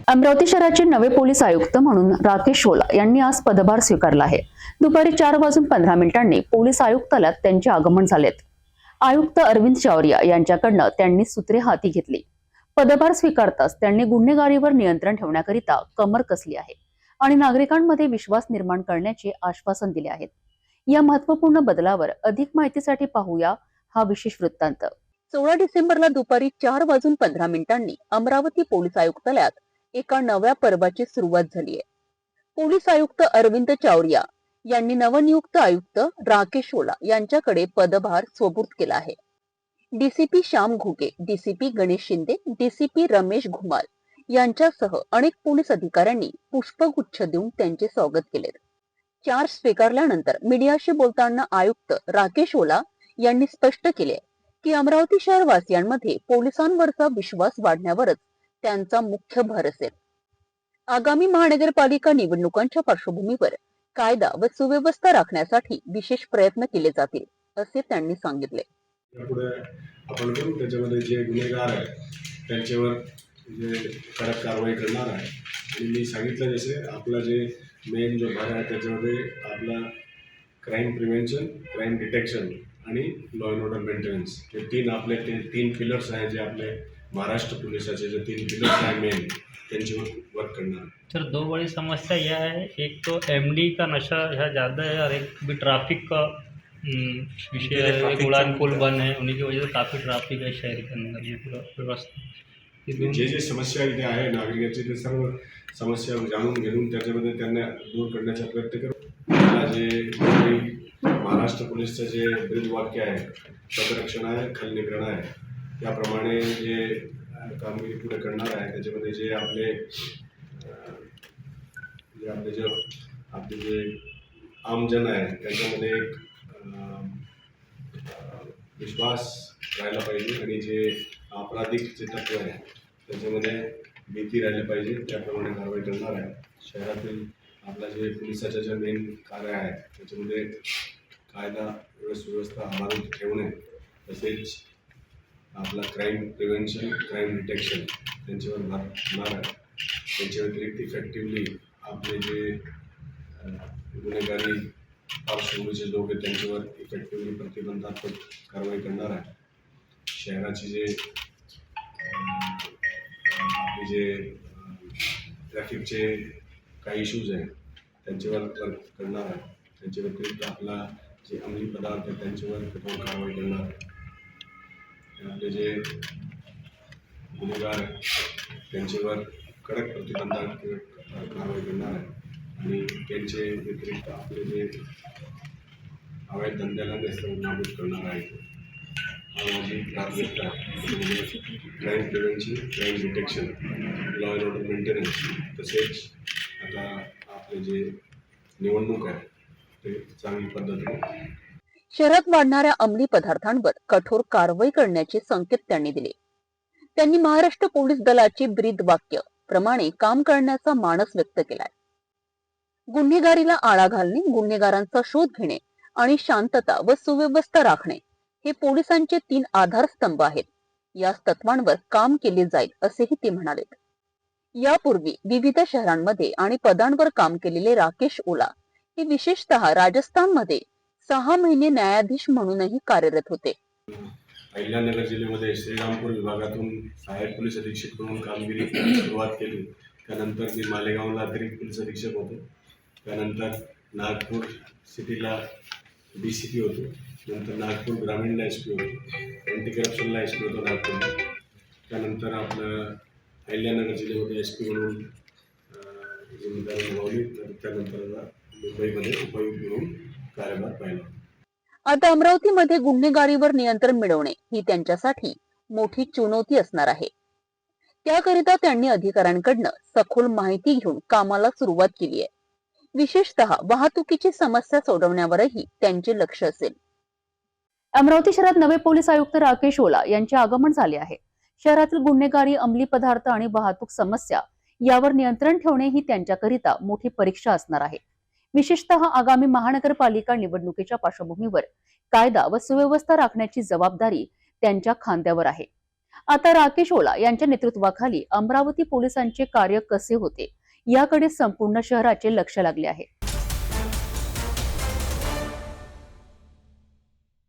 अमरावती शहराचे नवे पोलीस आयुक्त म्हणून राकेश ओला यांनी आज पदभार स्वीकारला आहे। दुपारी 4:15 पोलीस आयुक्तालयात त्यांचे आगमन झालेत। आयुक्त अरविंद चावरिया यांच्याकडनं त्यांनी सूत्रे हाती घेतली। पदभार स्वीकारताच त्यांनी गुन्हेगारीवर नियंत्रण ठेवण्याकरिता कमर कसली आहे आणि नागरिकांमध्ये विश्वास निर्माण करण्याचे आश्वासन दिले आहे। या महत्त्वपूर्ण बदलावर अधिक माहितीसाठी पाहूया हा विशेष वृत्तांत। 16 डिसेंबरला दुपारी 4:15 अमरावती पोलीस आयुक्तालयात एका नव्या पर्वाची सुरुवात झाली आहे। पोलीस आयुक्त अरविंद चावरिया यांनी नवनियुक्त आयुक्त राकेश ओला यांच्याकडे पदभार सोपूर्द केला आहे। DCP Shyam Ghuge, DCP Ganesh Shinde, DCP Ramesh Ghumal यांच्यासह अनेक पोलीस अधिकाऱ्यांनी पुष्पगुच्छ देऊन त्यांचे स्वागत केले। चार्ज स्वीकारल्यानंतर मीडियाशी बोलताना आयुक्त राकेश ओला यांनी स्पष्ट केले की अमरावती शहर वासियांमध्ये पोलिसांवरचा विश्वास वाढण्यावरच त्यांचा मुख्य भर असेल। आगामी महानगरपालिका निवडणुकांच्या पार्श्वभूमीवर कायदा व सुव्यवस्था राखण्यासाठी विशेष प्रयत्न केले जातील असे त्यांनी सांगितले। यापुढे आपण करू त्याच्यामध्ये जे गुन्हेगार आहेत त्यांच्यावर जे कडक कारवाई करणार आहे आणि मी सांगितलं जसे आपला जे मेन जो भाग आहे त्याच्यामध्ये आपला क्राईम प्रिव्हेन्शन, क्राईम डिटेक्शन आणि लॉ अँड ऑर्डर मेंटेनन्स हे तीन पिलर्स आहेत जे आपले महाराष्ट्र पुलिसाचे जो 3 पिलर्स हैं मेन त्यांच्यावर वर्क करना। सर, 2 बड़ी समस्या यह है, एक तो एमडी का नशा यहाँ ज़्यादा है और एक भी ट्रैफिक का विषय है। एक उड़ान पुल बंद है, उन्हीं की वजह से काफ़ी ट्रैफिक है शहर के अंदर। ये पूरा व्यवस्था जे समस्या इथे आहे नागरिकांची ते सर्व समस्या जाणून घेऊन त्याच्यामध्ये त्यांना दूर करण्याचा प्रयत्न करू। मला जे महाराष्ट्र पोलीसचं जे ब्रीदवाक्य आहे तटरक्षण आहे, खलनिग्रहण आहे, त्याप्रमाणे जे कामगिरी पुढे करणार आहे त्याच्यामध्ये जे आपले जे आमजन आहे त्याच्यामध्ये एक विश्वास राहायला पाहिजे आणि जे आपराधिक जे तत्व आहे त्याच्यामध्ये भीती राहिली पाहिजे, त्याप्रमाणे कारवाई करणार आहे। शहरातील आपला जे पोलिसाचं जे मेन कार्य आहे त्याच्यामध्ये कायदा व सुव्यवस्था अबाधित ठेवणे तसेच आपला क्राईम प्रिव्हेन्शन, क्राईम डिटेक्शन त्यांच्यावर भर होणार आहे। त्यांच्या व्यतिरिक्त इफेक्टिवली आपले जे गुन्हेगारी पार्श्वभूमीचे लोक आहेत त्यांच्यावर इफेक्टिवली प्रतिबंधात्मक कारवाई करणार आहे। शहराची जे आपले जे ट्रॅफिकचे काही इश्यूज आहेत त्यांच्यावर वर्क करणार आहे। त्यांच्या व्यतिरिक्त आपला जे अंमली पदार्थ आहेत त्यांच्यावर कठोर कारवाई करणार आहे। आपले जे गुन्हेगार त्यांच्यावर कडक प्रतिबंधात्मक कारवाई करणार आहे आणि त्यांचे व्यतिरिक्त आपले जे अवैध धंद्याला नाबूद करणार आहे। हा माझी प्राथमिकता आहे। Crime prevention, crime detection, law and order maintenance तसेच आता आपले जे निवडणूक आहे ते चांगली पद्धतीने। शहरात वाढणाऱ्या अंमली पदार्थांवर कठोर कारवाई करण्याचे संकेत त्यांनी दिले। त्यांनी महाराष्ट्र पोलीस दलाची ब्रीदवाक्य प्रमाणे काम करण्याचा मानस व्यक्त केलाय। गुन्हेगारीला आळा घालणे, गुन्हेगारांचा शोध घेणे आणि शांतता व सुव्यवस्था राखणे हे पोलिसांचे 3 आधारस्तंभ आहेत। या तत्वांवर काम केले जाईल असेही ते म्हणाले। यापूर्वी विविध शहरांमध्ये आणि पदांवर काम केलेले राकेश ओला हे विशेषतः राजस्थानमध्ये 6 महिने न्यायाधीश म्हणूनही कार्यरत होते। अहिल्यानगर जिल्ह्यामध्ये श्रीरामपूर विभागातून सहाय्यक पोलीस अधीक्षक म्हणून कामगिरी सुरुवात केली। त्यानंतर मी मालेगावला अतिरिक्त पोलीस अधीक्षक होतो। त्यानंतर नागपूर सिटीला डीसीपी होतो। नंतर नागपूर ग्रामीणला एसपी होतो। अँटी करप्शनला एसपी होतो नागपूरला। त्यानंतर आपलं अहिल्यानगर जिल्ह्यामध्ये एसपी म्हणून जिम्मेदारी निभावली। तर त्यानंतर मुंबईमध्ये उपायुक्त म्हणून कार्यभार पाहिला। आता अमरावतीमध्ये गुन्हेगारीवर नियंत्रण मिळवणे ही त्यांच्यासाठी मोठी चुनौती असणार आहे। त्याकरिता त्यांनी अधिकाऱ्यांकडून सखोल माहिती घेऊन कामाला सुरुवात केली आहे। विशेषतः वाहतुकीची समस्या सोडवण्यावरही त्यांचे लक्ष असेल। अमरावती शहरात नवे पोलीस आयुक्त राकेश ओला यांचे आगमन झाले आहे। शहरातील गुन्हेगारी, अंमली पदार्थ आणि वाहतूक समस्या यावर नियंत्रण ठेवणे ही त्यांच्याकरिता मोठी परीक्षा असणार आहे। विशेषतः आगामी महानगरपालिका निवडणुकीच्या पार्श्वभूमीवर कायदा व सुव्यवस्था राखण्याची जबाबदारी त्यांच्या खांद्यावर आहे। आता राकेश ओला यांच्या नेतृत्वाखाली अमरावती पोलिसांचे कार्य कसे होते याकडे संपूर्ण शहराचे लक्ष लागले आहे.